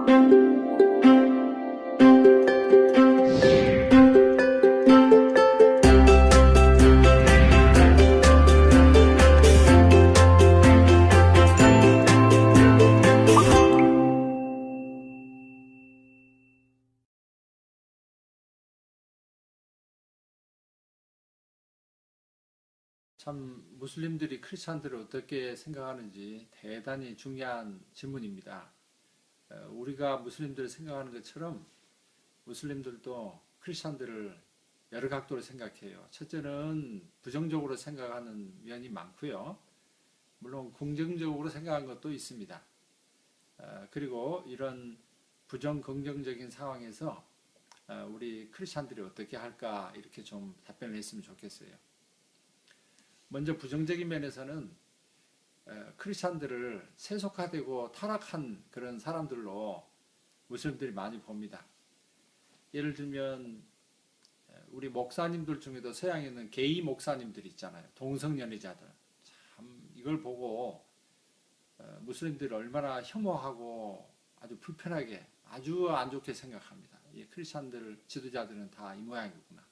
참 무슬림들이 크리스찬들을 어떻게 생각하는지 대단히 중요한 질문입니다. 우리가 무슬림들을 생각하는 것처럼 무슬림들도 크리스찬들을 여러 각도로 생각해요. 첫째는 부정적으로 생각하는 면이 많고요. 물론 긍정적으로 생각하는 것도 있습니다. 그리고 이런 부정 긍정적인 상황에서 우리 크리스찬들이 어떻게 할까 이렇게 좀 답변을 했으면 좋겠어요. 먼저 부정적인 면에서는 크리스찬들을 세속화되고 타락한 그런 사람들로 무슬림들이 많이 봅니다. 예를 들면 우리 목사님들 중에도 서양에 있는 게이 목사님들 있잖아요. 동성연애자들. 참 이걸 보고 무슬림들이 얼마나 혐오하고 아주 불편하게 아주 안 좋게 생각합니다. 크리스찬들 지도자들은 다 이 모양이구나.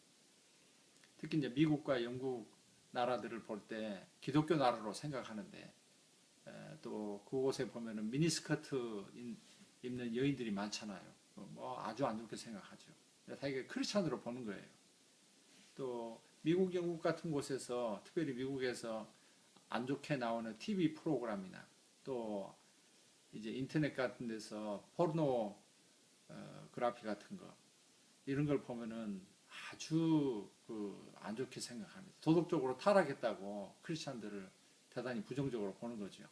특히 이제 미국과 영국 나라들을 볼 때 기독교 나라로 생각하는데 또 그곳에 보면은 미니스커트 입는 여인들이 많잖아요. 뭐 아주 안 좋게 생각하죠. 다 이게 크리스찬으로 보는 거예요. 또 미국, 영국 같은 곳에서 특별히 미국에서 안 좋게 나오는 TV 프로그램이나 또 이제 인터넷 같은 데서 포르노 그래피 같은 거 이런 걸 보면은 아주 안 좋게 생각합니다. 도덕적으로 타락했다고 크리스찬들을 대단히 부정적으로 보는 거죠.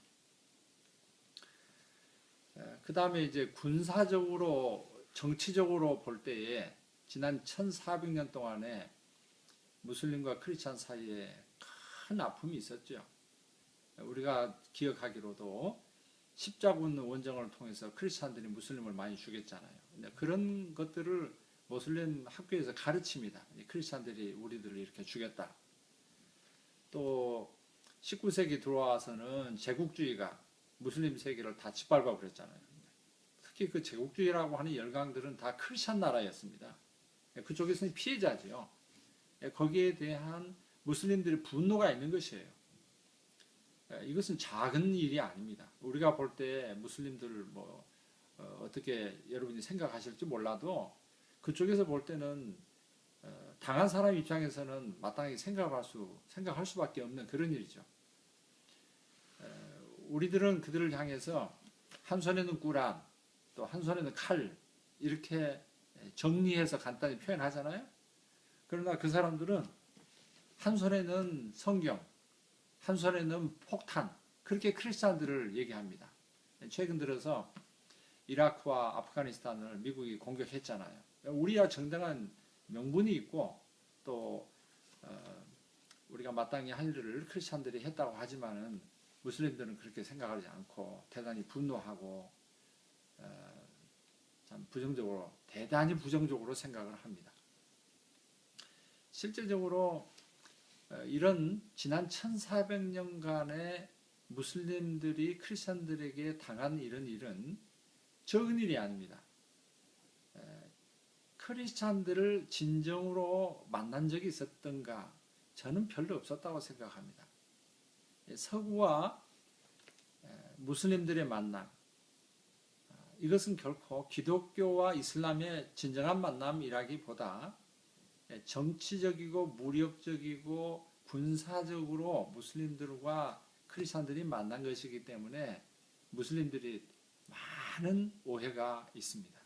그 다음에 이제 군사적으로 정치적으로 볼 때에 지난 1400년 동안에 무슬림과 크리스찬 사이에 큰 아픔이 있었죠. 우리가 기억하기로도 십자군 원정을 통해서 크리스찬들이 무슬림을 많이 죽였잖아요. 그런 것들을 무슬림 학교에서 가르칩니다. 크리스찬들이 우리들을 이렇게 죽였다. 또 19세기 들어와서는 제국주의가 무슬림 세계를 다 짓밟아 버렸잖아요. 특히 그 제국주의라고 하는 열강들은 다 크리스찬 나라였습니다. 그쪽에서는 피해자지요. 거기에 대한 무슬림들의 분노가 있는 것이에요. 이것은 작은 일이 아닙니다. 우리가 볼 때 무슬림들을 어떻게 여러분이 생각하실지 몰라도 그쪽에서 볼 때는 당한 사람 입장에서는 마땅하게 생각할 수밖에 없는 그런 일이죠. 우리들은 그들을 향해서 한 손에는 꾸란, 또 한 손에는 칼 이렇게 정리해서 간단히 표현하잖아요. 그러나 그 사람들은 한 손에는 성경, 한 손에는 폭탄, 그렇게 크리스찬들을 얘기합니다. 최근 들어서 이라크와 아프가니스탄을 미국이 공격했잖아요. 우리야 정당한 명분이 있고 또 우리가 마땅히 할 일을 크리스찬들이 했다고 하지만은 무슬림들은 그렇게 생각하지 않고 대단히 분노하고 참 부정적으로 대단히 부정적으로 생각을 합니다. 실제적으로 이런 지난 1400년간의 무슬림들이 크리스찬들에게 당한 이런 일은 적은 일이 아닙니다. 크리스찬들을 진정으로 만난 적이 있었던가? 저는 별로 없었다고 생각합니다. 서구와 무슬림들의 만남, 이것은 결코 기독교와 이슬람의 진정한 만남이라기보다 정치적이고 무력적이고 군사적으로 무슬림들과 크리스찬들이 만난 것이기 때문에 무슬림들이 많은 오해가 있습니다.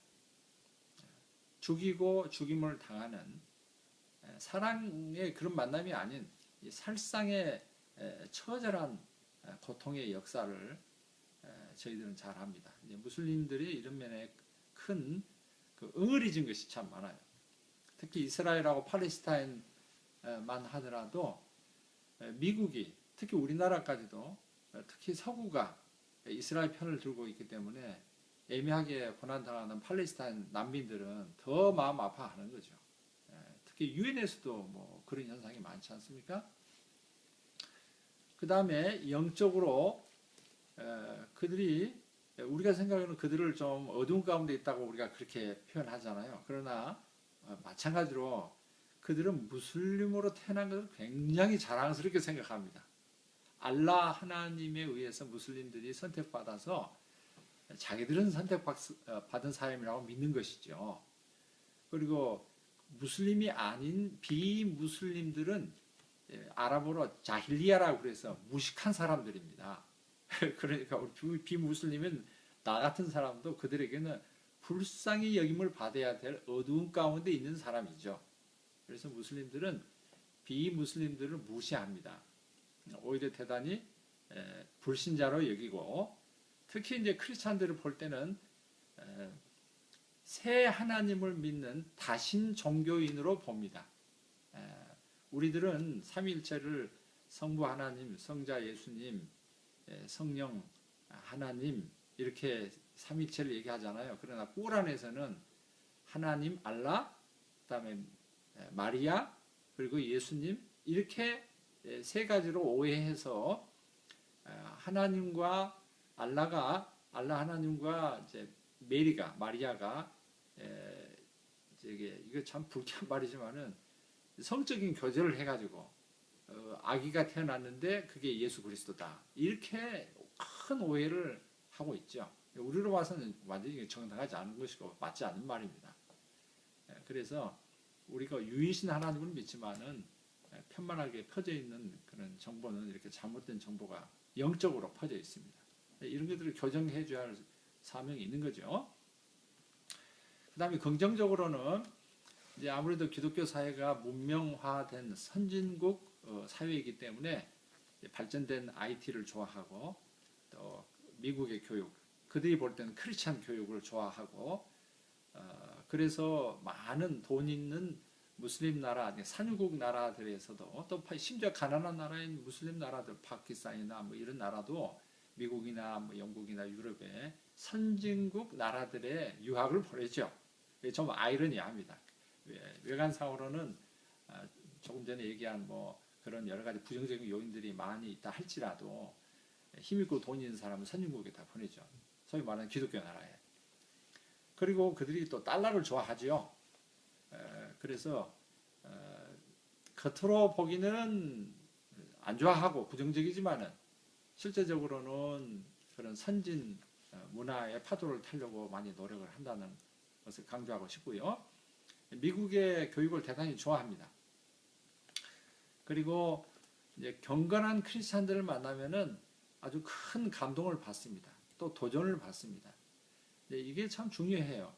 죽이고 죽임을 당하는 사랑의 그런 만남이 아닌 살상의 처절한 고통의 역사를 저희들은 잘 합니다. 무슬림들이 이런 면에 큰 응어리진 것이 참 많아요. 특히 이스라엘하고 팔레스타인만 하더라도 미국이 특히 우리나라까지도 특히 서구가 이스라엘 편을 들고 있기 때문에 애매하게 고난당하는 팔레스타인 난민들은 더 마음 아파하는 거죠. 특히 유엔에서도 뭐 그런 현상이 많지 않습니까? 그 다음에 영적으로 그들이 우리가 생각하는 그들을 좀 어두운 가운데 있다고 우리가 그렇게 표현하잖아요. 그러나 마찬가지로 그들은 무슬림으로 태어난 것을 굉장히 자랑스럽게 생각합니다. 알라 하나님에 의해서 무슬림들이 선택받아서 자기들은 선택받은 사람이라고 믿는 것이죠. 그리고 무슬림이 아닌 비무슬림들은 아랍어로 자힐리아라고 그래서 무식한 사람들입니다. 그러니까 우리 비무슬림은 나 같은 사람도 그들에게는 불쌍히 여김을 받아야 될 어두운 가운데 있는 사람이죠. 그래서 무슬림들은 비무슬림들을 무시합니다. 오히려 대단히 불신자로 여기고, 특히 이제 크리스찬들을 볼 때는 새 하나님을 믿는 다신 종교인으로 봅니다. 우리들은 삼위일체를 성부 하나님, 성자 예수님, 성령 하나님 이렇게 삼위일체를 얘기하잖아요. 그러나 꾸란에서는 하나님 알라, 그다음에 마리아, 그리고 예수님 이렇게 세 가지로 오해해서 하나님과 알라 하나님과 이제 메리가 마리아가 이거 참 불쾌한 말이지만은 성적인 교제를 해가지고 아기가 태어났는데 그게 예수 그리스도다 이렇게 큰 오해를 하고 있죠. 우리로 봐서는 완전히 정당하지 않은 것이고 맞지 않는 말입니다. 그래서 우리가 유일신 하나님을 믿지만은 편만하게 퍼져 있는 그런 정보는 이렇게 잘못된 정보가 영적으로 퍼져 있습니다. 이런 것들을 교정해 줘야 할 사명이 있는 거죠. 그 다음에 긍정적으로는 이제 아무래도 기독교 사회가 문명화된 선진국 사회이기 때문에 발전된 IT를 좋아하고 또 미국의 교육, 그들이 볼 때는 크리스찬 교육을 좋아하고 그래서 많은 돈 있는 무슬림 나라, 산유국 나라들에서도 또 심지어 가난한 나라인 무슬림 나라들, 파키스탄이나 뭐 이런 나라도 미국이나 뭐 영국이나 유럽의 선진국 나라들의 유학을 보내죠. 좀 아이러니합니다. 외관상으로는 조금 전에 얘기한 뭐 그런 여러 가지 부정적인 요인들이 많이 있다 할지라도 힘있고 돈 있는 사람은 선진국에 다 보내죠. 소위 말하는 기독교 나라에. 그리고 그들이 또 달러를 좋아하죠. 그래서 겉으로 보기는 안 좋아하고 부정적이지만은 실제적으로는 그런 선진 문화의 파도를 타려고 많이 노력을 한다는 것을 강조하고 싶고요. 미국의 교육을 대단히 좋아합니다. 그리고 이제 경건한 크리스찬들을 만나면은 아주 큰 감동을 받습니다. 또 도전을 받습니다. 이게 참 중요해요.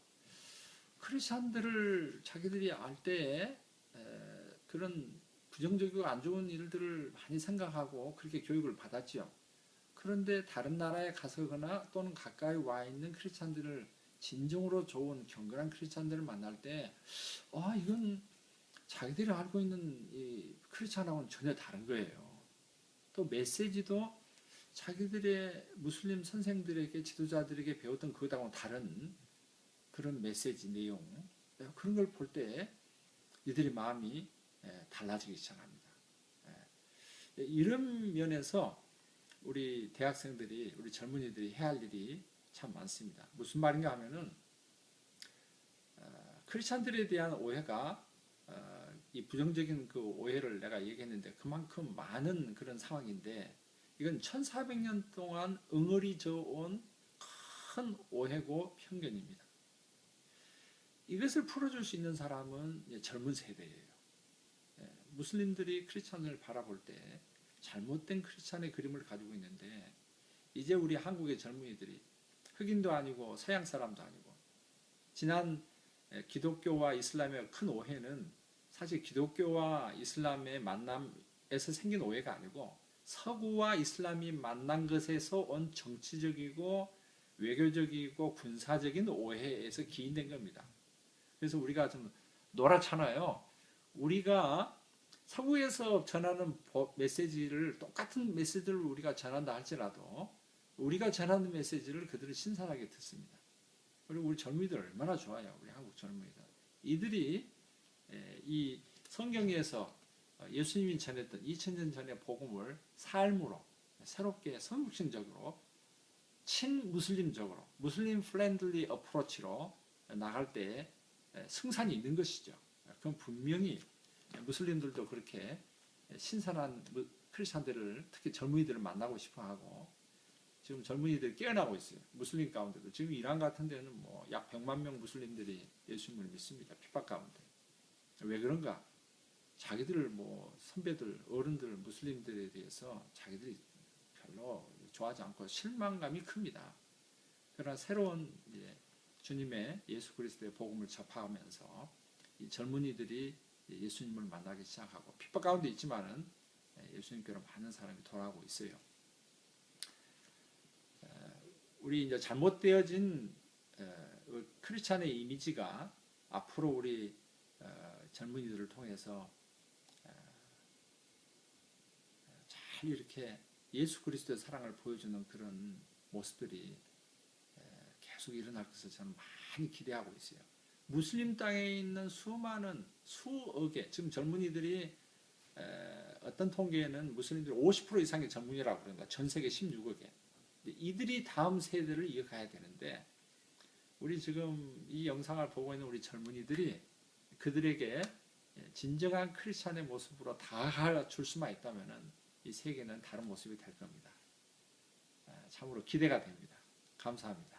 크리스찬들을 자기들이 알 때에 그런 부정적이고 안 좋은 일들을 많이 생각하고 그렇게 교육을 받았지요. 그런데 다른 나라에 가서거나 또는 가까이 와 있는 크리스찬들을 진정으로 좋은 경건한 크리스찬들을 만날 때 이건 자기들이 알고 있는 이 크리스찬하고는 전혀 다른 거예요. 또 메시지도 자기들의 무슬림 선생들에게 지도자들에게 배웠던 그것하고는 다른 그런 메시지 내용, 그런 걸 볼 때 이들의 마음이 달라지기 시작합니다. 이런 면에서 우리 대학생들이, 우리 젊은이들이 해야 할 일이 참 많습니다. 무슨 말인가 하면은 크리스찬들에 대한 오해가 이 부정적인 그 오해를 내가 얘기했는데 그만큼 많은 그런 상황인데 이건 1400년 동안 응어리져 온 큰 오해고 편견입니다. 이것을 풀어줄 수 있는 사람은 젊은 세대예요. 무슬림들이 크리스찬을 바라볼 때 잘못된 크리스찬의 그림을 가지고 있는데 이제 우리 한국의 젊은이들이 흑인도 아니고 서양 사람도 아니고 지난 기독교와 이슬람의 큰 오해는 사실 기독교와 이슬람의 만남에서 생긴 오해가 아니고 서구와 이슬람이 만난 것에서 온 정치적이고 외교적이고 군사적인 오해에서 기인된 겁니다. 그래서 우리가 좀 노랗잖아요. 우리가 서구에서 전하는 메시지를 똑같은 메시지를 우리가 전한다 할지라도 우리가 전하는 메시지를 그들은 신선하게 듣습니다. 그리고 우리 젊은이들 얼마나 좋아요. 우리 한국 젊은이들. 이들이 이 성경에서 예수님이 전했던 2000년 전의 복음을 삶으로 새롭게 선국신적으로 친무슬림적으로 무슬림 프렌들리 어프로치로 나갈 때 승산이 있는 것이죠. 그건 분명히 무슬림들도 그렇게 신선한 크리스천들을 특히 젊은이들을 만나고 싶어하고 지금 젊은이들이 깨어나고 있어요. 무슬림 가운데도 지금 이란 같은 데는 뭐 약 100만 명 무슬림들이 예수님을 믿습니다. 핍박 가운데. 왜 그런가? 자기들 뭐 선배들 어른들 무슬림들에 대해서 자기들이 별로 좋아하지 않고 실망감이 큽니다. 그러나 새로운 주님의 예수 그리스도의 복음을 접하면서 이 젊은이들이 예수님을 만나기 시작하고 핍박 가운데 있지만은 예수님께로 많은 사람이 돌아오고 있어요. 우리 이제 잘못되어진 크리스찬의 이미지가 앞으로 우리 젊은이들을 통해서 잘 이렇게 예수 그리스도의 사랑을 보여주는 그런 모습들이 계속 일어날 것을 저는 많이 기대하고 있어요. 무슬림 땅에 있는 수많은 수억의 지금 젊은이들이 어떤 통계에는 무슬림들이 50% 이상의 젊은이라고 그런다. 전 세계 16억에. 이들이 다음 세대를 이어가야 되는데 우리 지금 이 영상을 보고 있는 우리 젊은이들이 그들에게 진정한 크리스찬의 모습으로 다가줄 수만 있다면 이 세계는 다른 모습이 될 겁니다. 참으로 기대가 됩니다. 감사합니다.